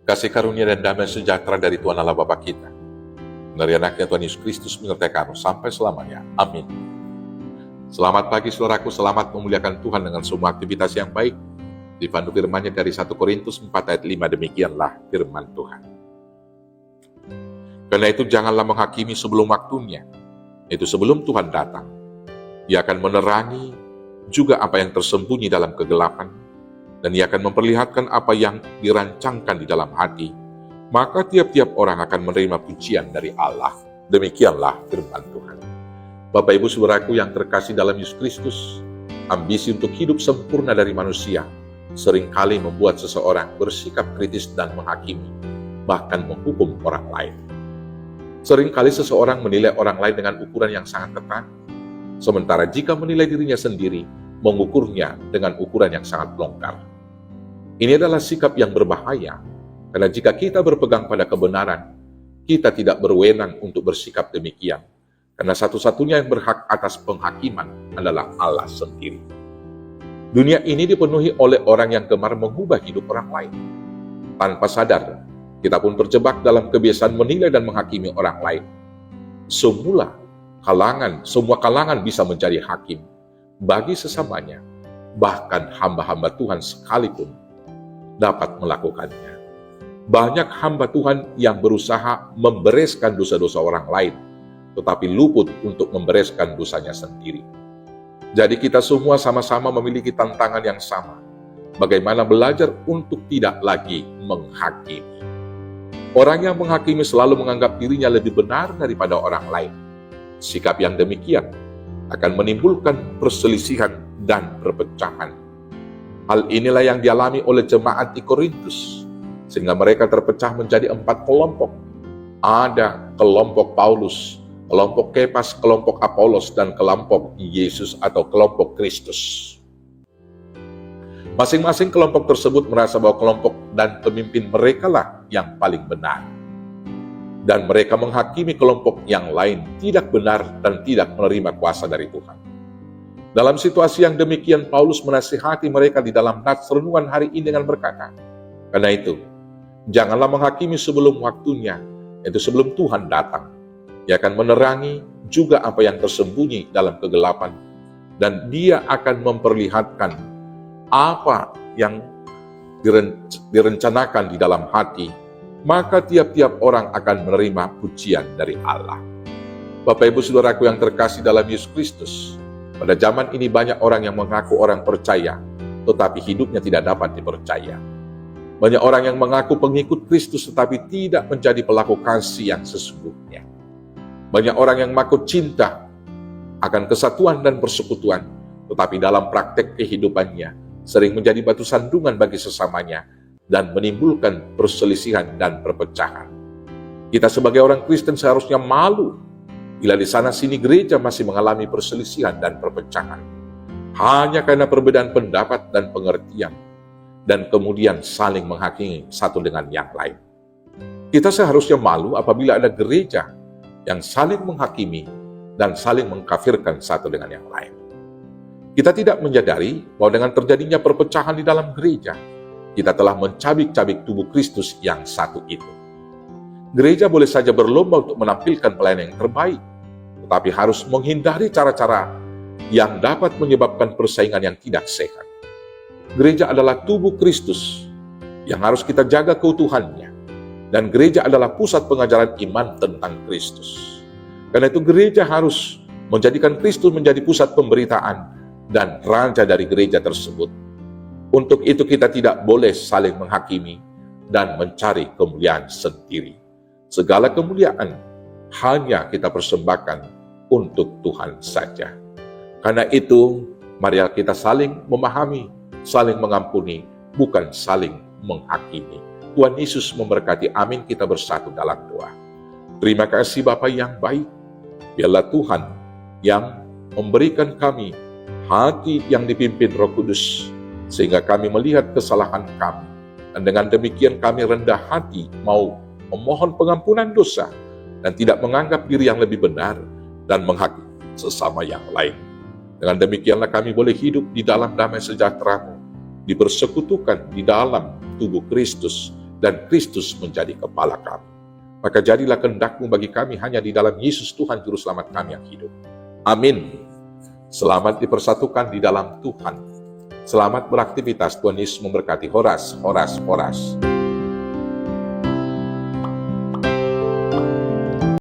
Kasih karunia dan damai sejahtera dari Tuhan Allah Bapa kita, dari anaknya Tuhan Yesus Kristus menyertai kamu sampai selamanya. Amin. Selamat pagi saudaraku, selamat memuliakan Tuhan dengan semua aktivitas yang baik. Dipandu firman-Nya dari 1 Korintus 4 ayat 5, demikianlah firman Tuhan. Karena itu janganlah menghakimi sebelum waktunya, itu sebelum Tuhan datang. Ia akan menerangi juga apa yang tersembunyi dalam kegelapan, dan Ia akan memperlihatkan apa yang dirancangkan di dalam hati. Maka tiap-tiap orang akan menerima pujian dari Allah. Demikianlah firman Tuhan. Bapak Ibu saudaraku yang terkasih dalam Yesus Kristus, ambisi untuk hidup sempurna dari manusia seringkali membuat seseorang bersikap kritis dan menghakimi, bahkan menghukum orang lain. Seringkali seseorang menilai orang lain dengan ukuran yang sangat ketat, sementara jika menilai dirinya sendiri, mengukurnya dengan ukuran yang sangat longgar. Ini adalah sikap yang berbahaya, karena jika kita berpegang pada kebenaran, kita tidak berwenang untuk bersikap demikian, karena satu-satunya yang berhak atas penghakiman adalah Allah sendiri. Dunia ini dipenuhi oleh orang yang gemar mengubah hidup orang lain. Tanpa sadar, kita pun terjebak dalam kebiasaan menilai dan menghakimi orang lain. Semua kalangan bisa menjadi hakim bagi sesamanya, bahkan hamba-hamba Tuhan sekalipun dapat melakukannya. Banyak hamba Tuhan yang berusaha membereskan dosa-dosa orang lain, tetapi luput untuk membereskan dosanya sendiri. Jadi kita semua sama-sama memiliki tantangan yang sama, bagaimana belajar untuk tidak lagi menghakimi. Orang yang menghakimi selalu menganggap dirinya lebih benar daripada orang lain. Sikap yang demikian akan menimbulkan perselisihan dan perpecahan. Hal inilah yang dialami oleh jemaat di Korintus, sehingga mereka terpecah menjadi 4 kelompok. Ada kelompok Paulus, kelompok Kefas, kelompok Apolos, dan kelompok Yesus atau kelompok Kristus. Masing-masing kelompok tersebut merasa bahwa kelompok dan pemimpin mereka lah yang paling benar. Dan mereka menghakimi kelompok yang lain tidak benar dan tidak menerima kuasa dari Tuhan. Dalam situasi yang demikian, Paulus menasihati mereka di dalam nats renungan hari ini dengan berkata, karena itu, janganlah menghakimi sebelum waktunya, yaitu sebelum Tuhan datang. Ia akan menerangi juga apa yang tersembunyi dalam kegelapan, dan Dia akan memperlihatkan apa yang direncanakan di dalam hati, maka tiap-tiap orang akan menerima pujian dari Allah. Bapak Ibu saudaraku yang terkasih dalam Yesus Kristus, pada zaman ini banyak orang yang mengaku orang percaya, tetapi hidupnya tidak dapat dipercaya. Banyak orang yang mengaku pengikut Kristus, tetapi tidak menjadi pelaku kasih yang sesungguhnya. Banyak orang yang mengaku cinta akan kesatuan dan persekutuan, tetapi dalam praktek kehidupannya sering menjadi batu sandungan bagi sesamanya dan menimbulkan perselisihan dan perpecahan. Kita sebagai orang Kristen seharusnya malu bila di sana sini gereja masih mengalami perselisihan dan perpecahan, hanya karena perbedaan pendapat dan pengertian, dan kemudian saling menghakimi satu dengan yang lain. Kita seharusnya malu apabila ada gereja yang saling menghakimi dan saling mengkafirkan satu dengan yang lain. Kita tidak menyadari bahwa dengan terjadinya perpecahan di dalam gereja, kita telah mencabik-cabik tubuh Kristus yang satu itu. Gereja boleh saja berlomba untuk menampilkan pelayanan yang terbaik, tetapi harus menghindari cara-cara yang dapat menyebabkan persaingan yang tidak sehat. Gereja adalah tubuh Kristus yang harus kita jaga keutuhannya, dan gereja adalah pusat pengajaran iman tentang Kristus. Karena itu gereja harus menjadikan Kristus menjadi pusat pemberitaan dan raja dari gereja tersebut. Untuk itu kita tidak boleh saling menghakimi dan mencari kemuliaan sendiri. Segala kemuliaan hanya kita persembahkan untuk Tuhan saja. Karena itu, mari kita saling memahami, saling mengampuni, bukan saling menghakimi. Tuhan Yesus memberkati. Amin. Kita bersatu dalam doa. Terima kasih Bapa yang baik. Biarlah Tuhan yang memberikan kami hati yang dipimpin Roh Kudus, sehingga kami melihat kesalahan kami. Dan dengan demikian kami rendah hati mau memohon pengampunan dosa dan tidak menganggap diri yang lebih benar dan menghakimi sesama yang lain. Dengan demikianlah kami boleh hidup di dalam damai sejahtera-Mu, dipersekutukan di dalam tubuh Kristus, dan Kristus menjadi kepala kami. Maka jadilah kehendak-Mu bagi kami hanya di dalam Yesus Tuhan Juru Selamat kami yang hidup. Amin. Selamat dipersatukan di dalam Tuhan. Selamat beraktivitas. Tuhan Yesus memberkati. Horas, horas, horas.